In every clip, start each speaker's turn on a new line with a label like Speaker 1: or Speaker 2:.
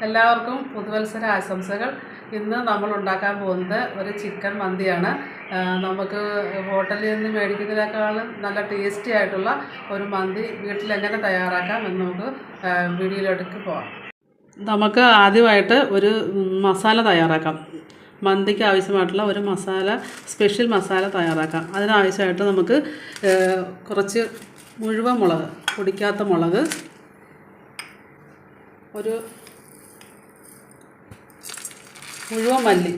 Speaker 1: എല്ലാവർക്കും പുതുവത്സര ആശംസകൾ. ഇന്ന് നമ്മൾ ഉണ്ടാക്കാൻ പോകുന്നത് ഒരു ചിക്കൻ മന്തിയാണ്. നമുക്ക് ഹോട്ടലിൽ നിന്ന് മേടിക്കുന്നതിനേക്കാളും നല്ല ടേസ്റ്റി ആയിട്ടുള്ള ഒരു മന്തി വീട്ടിലെങ്ങനെ തയ്യാറാക്കാം എന്ന് നമുക്ക് വീഡിയോയിലേക്ക് പോകാം. നമുക്ക് ആദ്യമായിട്ട് ഒരു മസാല തയ്യാറാക്കാം. മന്തിക്ക് ആവശ്യമായിട്ടുള്ള ഒരു സ്പെഷ്യൽ മസാല തയ്യാറാക്കാം. അതിനാവശ്യമായിട്ട് നമുക്ക് കുറച്ച് മുഴുവൻ മുളക്, പൊടിക്കാത്ത മുളക്, ഒരു മുഴുവൻ മല്ലി,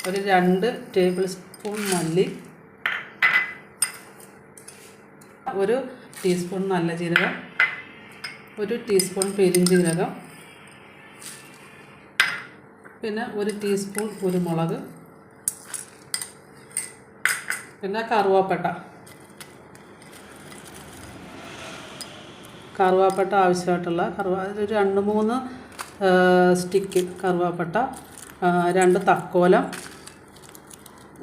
Speaker 1: ഒരു 2 ടേബിൾ സ്പൂൺ മല്ലി, ഒരു ടീസ്പൂൺ നല്ല ജീരകം, ഒരു ടീസ്പൂൺ പെരുംജീരകം, പിന്നെ ഒരു ടീസ്പൂൺ കുരുമുളക്, പിന്നെ കറുവാപ്പട്ട ആവശ്യമായിട്ടുള്ള ഒരു 2-3 സ്റ്റിക്ക് കറുവാപ്പട്ട, 2 തക്കോലം,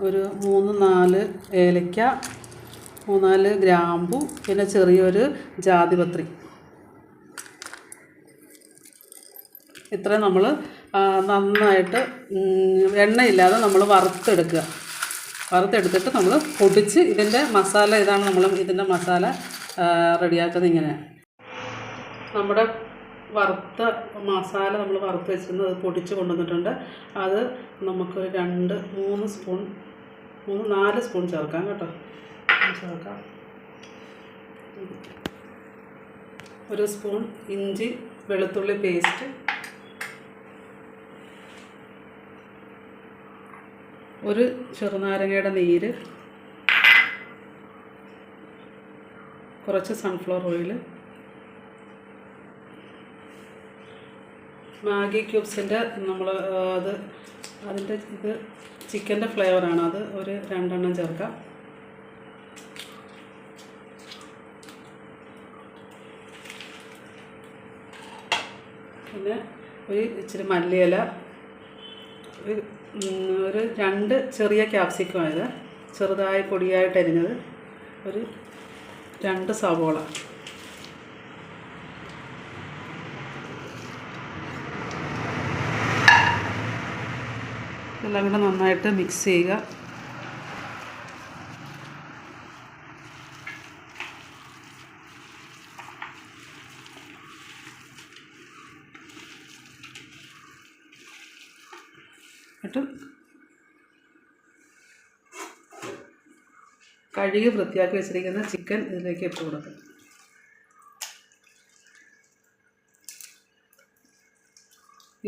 Speaker 1: ഒരു 3-4 ഏലക്ക, 3-4 ഗ്രാമ്പു, പിന്നെ ചെറിയൊരു ജാതിപത്രി. ഇത്രയും നമ്മൾ നന്നായിട്ട് എണ്ണയില്ലാതെ നമ്മൾ വറുത്തെടുത്തിട്ട് നമ്മൾ പൊടിച്ച് ഇതിൻ്റെ മസാല ഇതാണ്. ഇതിൻ്റെ മസാല റെഡിയാക്കുന്നത് ഇങ്ങനെയാണ്. നമ്മുടെ വറുത്ത മസാല നമ്മൾ വറുത്ത് വെച്ചിരുന്നത് അത് പൊടിച്ച് കൊണ്ടുവന്നിട്ടുണ്ട്. അത് നമുക്കൊരു 2-3 സ്പൂൺ 3-4 സ്പൂൺ ചേർക്കാം കേട്ടോ. ചേർക്കാം. 1 സ്പൂൺ ഇഞ്ചി വെളുത്തുള്ളി പേസ്റ്റ്, ഒരു ചെറുനാരങ്ങയുടെ നീര്, കുറച്ച് സൺഫ്ലവർ ഓയിൽ, മാഗി ക്യൂബ്സിൻ്റെ അതിൻ്റെ ഇത് ചിക്കൻ്റെ ഫ്ലേവറാണ്. അത് ഒരു 2 എണ്ണം ചേർക്കാം. പിന്നെ ഒരു ഇച്ചിരി മല്ലിയില, ഒരു 2 ചെറിയ ക്യാപ്സിക്കം ആയത് ചെറുതായി പൊടിയായിട്ട് അരിഞ്ഞത്, ഒരു 2 സവോള, എല്ലാം കൂടെ നന്നായിട്ട് മിക്സ് ചെയ്യുക. എന്നിട്ട് കഴുകി വൃത്തിയാക്കി വെച്ചിരിക്കുന്ന ചിക്കൻ ഇതിലേക്ക് ഇട്ട് കൊടുക്കുക.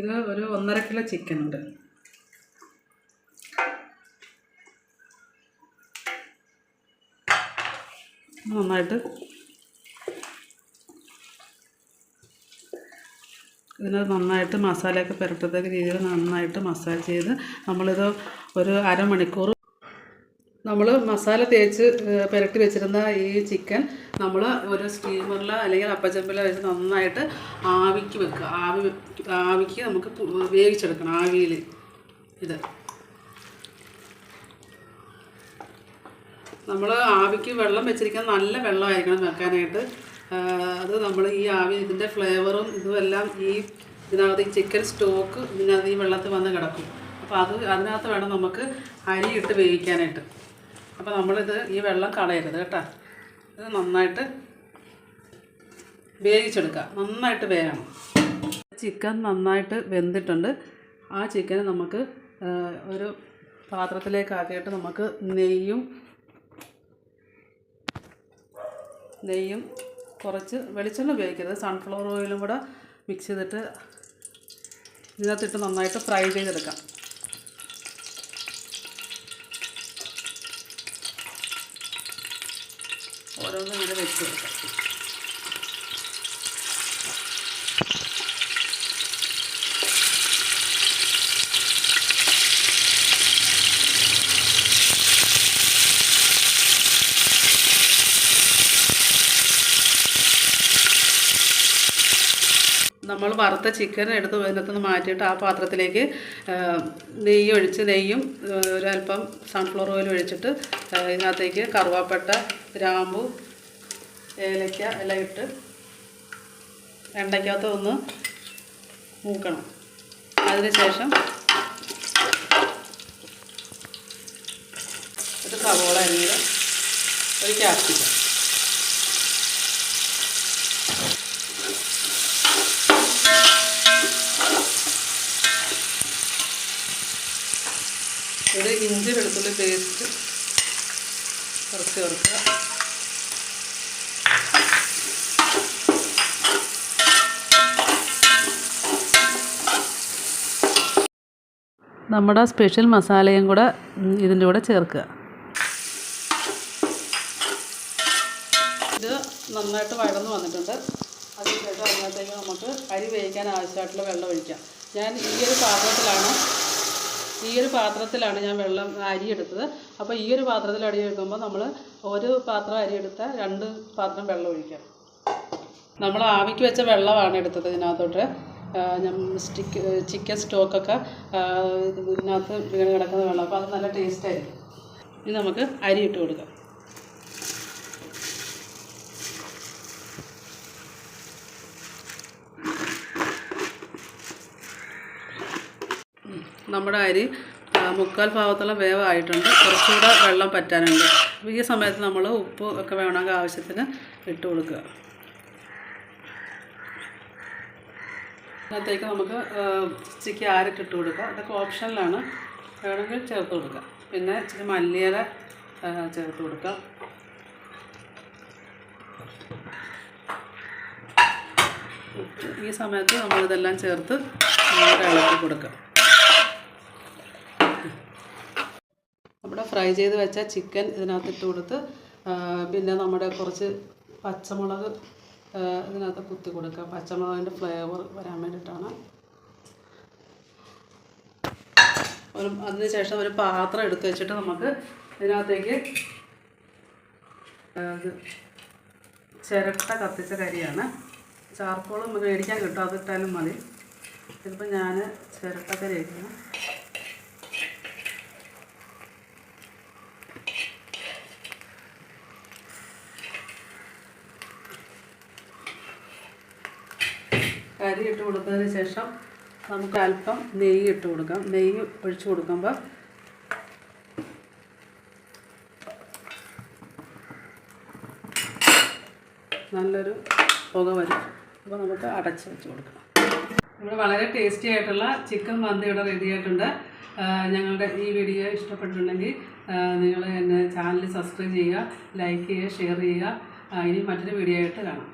Speaker 1: ഇത് ഒരു 1.5 കിലോ ചിക്കൻ ഉണ്ട്. നന്നായിട്ട് മസാലയൊക്കെ പുരട്ടത്തക്ക രീതിയിൽ നന്നായിട്ട് മസാജ് ചെയ്ത് നമ്മളിത് ഒരു അരമണിക്കൂർ നമ്മൾ മസാല തേച്ച് പുരട്ടി വെച്ചിരുന്ന ഈ ചിക്കൻ നമ്മൾ ഒരു സ്റ്റീമറിൽ അല്ലെങ്കിൽ അപ്പച്ചമ്പിൽ വെച്ച് നന്നായിട്ട് ആവിക്ക് വെക്കുക. ആവിക്ക് നമുക്ക് വേവിച്ചെടുക്കണം. ആവിയിൽ ഇത് നമ്മൾ ആവിക്ക് വെള്ളം വെച്ചിരിക്കാൻ നല്ല വെള്ളമായിരിക്കണം വെക്കാനായിട്ട്. അത് നമ്മൾ ഈ ഇതിൻ്റെ ഫ്ലേവറും ഇതുമെല്ലാം ഇതിനകത്ത് ഈ ചിക്കൻ സ്റ്റോക്ക് ഇതിനകത്ത് ഈ വെള്ളത്തിൽ വന്ന് കിടക്കും. അപ്പോൾ അതിനകത്ത് വേണം നമുക്ക് അരി ഇട്ട് വേവിക്കാനായിട്ട്. അപ്പോൾ നമ്മളിത് ഈ വെള്ളം കളയരുത് കേട്ടോ. ഇത് നന്നായിട്ട് വേവിച്ചെടുക്കുക. നന്നായിട്ട് വേകണം. ചിക്കൻ നന്നായിട്ട് വെന്തിട്ടുണ്ട്. ആ ചിക്കൻ നമുക്ക് ഒരു പാത്രത്തിലേക്ക് ആക്കിയിട്ട് നമുക്ക് നെയ്യും കുറച്ച് വെളിച്ചെണ്ണ ഉപയോഗിക്കരുത്, സൺഫ്ലവർ ഓയിലും കൂടെ മിക്സ് ചെയ്തിട്ട് ഇതിനകത്തിട്ട് നന്നായിട്ട് ഫ്രൈ ചെയ്തെടുക്കാം. ഓരോന്നും ഇങ്ങനെ വെച്ച് കൊടുക്കാം. നമ്മൾ വറുത്ത ചിക്കൻ എടുത്ത് ഇതിനകത്തുനിന്ന് മാറ്റിയിട്ട് ആ പാത്രത്തിലേക്ക് നെയ്യും ഒരല്പം സൺഫ്ലവർ ഓയിൽ ഒഴിച്ചിട്ട് ഇതിനകത്തേക്ക് കറുവാപ്പട്ട, ഗ്രാമ്പു, ഏലക്ക എല്ലാം ഇട്ട് എണ്ണയ്ക്കകത്ത് ഒന്ന് മൂക്കണം. അതിനുശേഷം ഒരു സവോള അരിഞ്ഞത്, ഒരു ക്യാപ്സിക്കം, ഒരു ഇഞ്ചി വെളുത്തുള്ളി പേസ്റ്റ് കുറച്ച് ചേർക്കുക. നമ്മുടെ സ്പെഷ്യൽ മസാലയും കൂടെ ഇതിൻ്റെ കൂടെ ചേർക്കുക. ഇത് നന്നായിട്ട് വഴന്ന് വന്നിട്ടുണ്ട്. അതിനുശേഷം അതിനകത്തേക്ക് നമുക്ക് അരി വേവിക്കാൻ ആവശ്യമായിട്ടുള്ള വെള്ളം ഒഴിക്കാം. ഞാൻ ഈ ഒരു പാത്രത്തിലാണ് ഞാൻ അരി എടുത്തത്. അപ്പോൾ ഈ ഒരു പാത്രത്തിൽ അരി എടുക്കുമ്പോൾ നമ്മൾ ഒരു പാത്രം അരി എടുത്താൽ 2 പാത്രം വെള്ളം ഒഴിക്കാം. നമ്മൾ ആവിക്ക് വെച്ച വെള്ളമാണ് എടുത്തത്. ഇതിനകത്തോട്ട് ചിക്കൻ സ്റ്റോക്കൊക്കെ ഇതിനകത്ത് വീണ് കിടക്കുന്ന വെള്ളം, അപ്പോൾ അത് നല്ല ടേസ്റ്റായിരിക്കും. ഇനി നമുക്ക് അരി ഇട്ട് കൊടുക്കാം. നമ്മുടെ അരി 3/4 ഭാഗത്തോളം വേവായിട്ടുണ്ട്. കുറച്ചുകൂടെ വെള്ളം പറ്റാനുണ്ട്. ഈ സമയത്ത് നമ്മൾ ഉപ്പ് ഒക്കെ വേണമെങ്കിൽ ആവശ്യത്തിന് ഇട്ട് കൊടുക്കുക. അതിനകത്തേക്ക് നമുക്ക് ഇച്ചിരി ക്യാരറ്റ് ഇട്ട് കൊടുക്കുക. ഇതൊക്കെ ഓപ്ഷനിലാണ്, വേണമെങ്കിൽ ചേർത്ത് കൊടുക്കുക. പിന്നെ ഇച്ചിരി മല്ലിയില ചേർത്ത് കൊടുക്കാം. ഈ സമയത്ത് നമ്മളിതെല്ലാം ചേർത്ത് ഇളക്കി കൊടുക്കുക. നമ്മുടെ ഫ്രൈ ചെയ്ത് വെച്ച ചിക്കൻ ഇതിനകത്ത് ഇട്ട് കൊടുത്ത് പിന്നെ നമ്മുടെ കുറച്ച് പച്ചമുളക് ഇതിനകത്ത് കുത്തി കൊടുക്കുക. പച്ചമുളകിൻ്റെ ഫ്ലേവർ വരാൻ വേണ്ടിയിട്ടാണ്. അതിനുശേഷം ഒരു പാത്രം എടുത്ത് വെച്ചിട്ട് നമുക്ക് ഇതിനകത്തേക്ക് ചിരട്ട കത്തിച്ച കരിയാണ്. ചാർക്കോൾ മേടിക്കാൻ കിട്ടും, അതിട്ടാലും മതി. ഇതിപ്പോൾ ഞാൻ ചിരട്ടക്കരി വയ്ക്കണം. കരി ഇട്ട് കൊടുത്തതിന് ശേഷം നമുക്ക് അല്പം നെയ്യ് ഇട്ട് കൊടുക്കാം. നെയ്യ് ഒഴിച്ച് കൊടുക്കുമ്പോൾ നല്ലൊരു പുക വരും. അപ്പോൾ നമുക്ക് അടച്ച് വെച്ച് കൊടുക്കണം. ഇവിടെ വളരെ ടേസ്റ്റി ആയിട്ടുള്ള ചിക്കൻ മന്തി ഇവിടെ റെഡി ആയിട്ടുണ്ട്. ഞങ്ങളുടെ ഈ വീഡിയോ ഇഷ്ടപ്പെട്ടിട്ടുണ്ടെങ്കിൽ നിങ്ങൾ എൻ്റെ ചാനൽ സബ്സ്ക്രൈബ് ചെയ്യുക, ലൈക്ക് ചെയ്യുക, ഷെയർ ചെയ്യുക. ഇനി മറ്റൊരു വീഡിയോ ആയിട്ട് കാണാം.